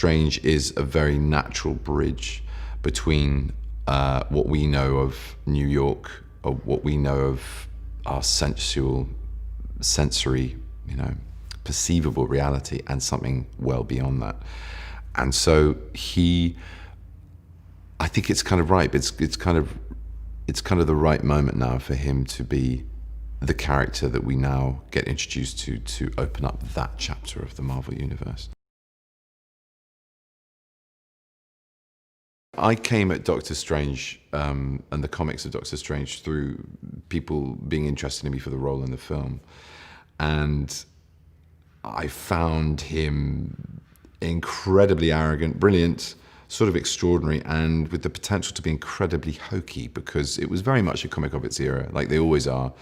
Strange is a very natural bridge between what we know of New York, or what we know of our sensual, sensory, perceivable reality, and something well beyond that. And so I think it's kind of right. It's kind of the right moment now for him to be the character that we now get introduced to open up that chapter of the Marvel Universe. I came at Doctor Strange and the comics of Doctor Strange through people being interested in me for the role in the film. And I found him incredibly arrogant, brilliant, sort of extraordinary, and with the potential to be incredibly hokey, because it was very much a comic of its era, like they always are.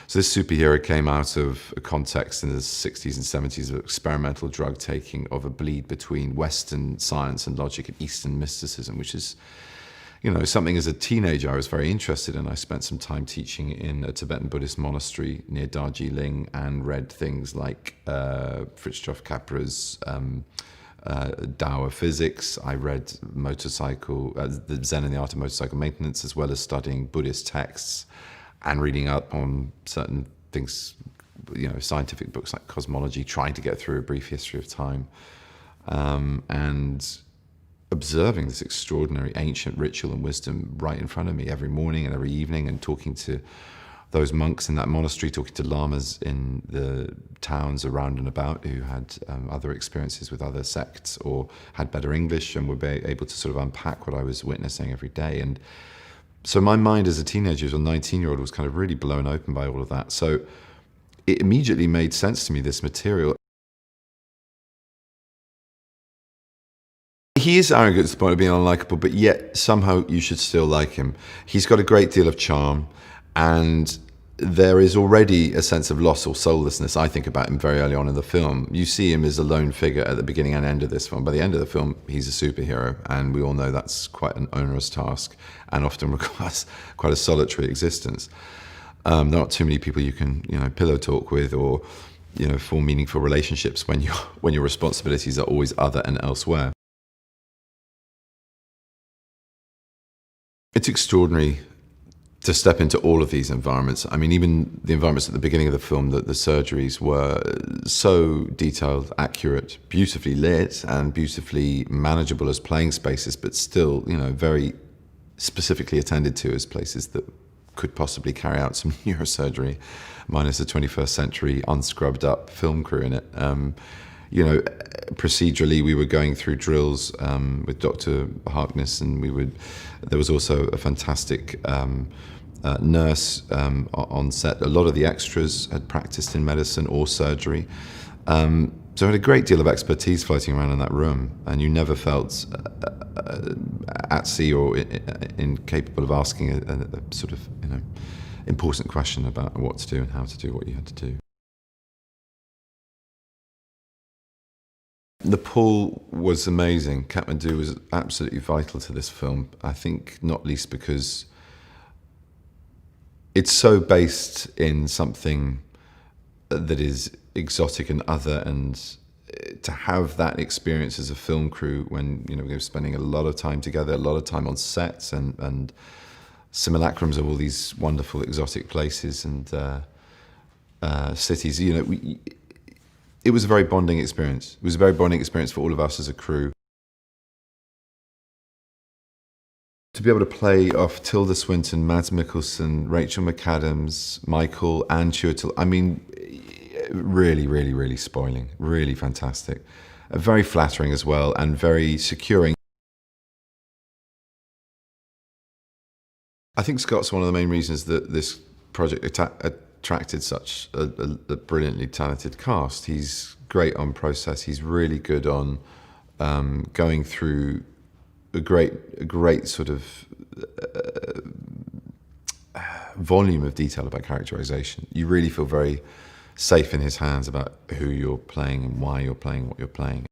So this superhero came out of a context in the 60s and 70s of experimental drug taking, of a bleed between Western science and logic and Eastern mysticism, which is, something as a teenager I was very interested in. I spent some time teaching in a Tibetan Buddhist monastery near Darjeeling and read things like Fritjof Capra's Tao of Physics. I read the Zen and the Art of Motorcycle Maintenance, as well as studying Buddhist texts and reading up on certain things, scientific books like cosmology, trying to get through A Brief History of Time, and observing this extraordinary ancient ritual and wisdom right in front of me every morning and every evening, and talking to those monks in that monastery, talking to lamas in the towns around and about who had other experiences with other sects or had better English and were able to sort of unpack what I was witnessing every day. And so my mind as a teenager, as a 19-year-old, was kind of really blown open by all of that. So it immediately made sense to me, this material. He is arrogant to the point of being unlikable, but yet somehow you should still like him. He's got a great deal of charm, and there is already a sense of loss or soullessness, I think, about him very early on in the film. You see him as a lone figure at the beginning and end of this film. By the end of the film, he's a superhero, and we all know that's quite an onerous task and often requires quite a solitary existence. There aren't too many people you can, pillow talk with or, form meaningful relationships when your responsibilities are always other and elsewhere. It's extraordinary to step into all of these environments. I mean, even the environments at the beginning of the film, the surgeries were so detailed, accurate, beautifully lit, and beautifully manageable as playing spaces, but still, very specifically attended to as places that could possibly carry out some neurosurgery, minus a 21st century unscrubbed up film crew in it. Procedurally, we were going through drills with Dr. Harkness, and there was also a fantastic nurse on set. A lot of the extras had practiced in medicine or surgery. So I had a great deal of expertise floating around in that room, and you never felt at sea or incapable of asking a sort of important question about what to do and how to do what you had to do. Nepal was amazing. Kathmandu was absolutely vital to this film. I think not least because it's so based in something that is exotic and other, and to have that experience as a film crew when we were spending a lot of time together, a lot of time on sets and simulacrums of all these wonderful exotic places and cities. It was a very bonding experience. It was a very bonding experience for all of us as a crew. To be able to play off Tilda Swinton, Mads Mikkelsen, Rachel McAdams, Michael, and Chiwetel, really, really, really spoiling. Really fantastic. Very flattering as well, and very securing. I think Scott's one of the main reasons that this project attracted such a brilliantly talented cast. He's great on process. He's really good on going through a great sort of volume of detail about characterization. You really feel very safe in his hands about who you're playing and why you're playing what you're playing.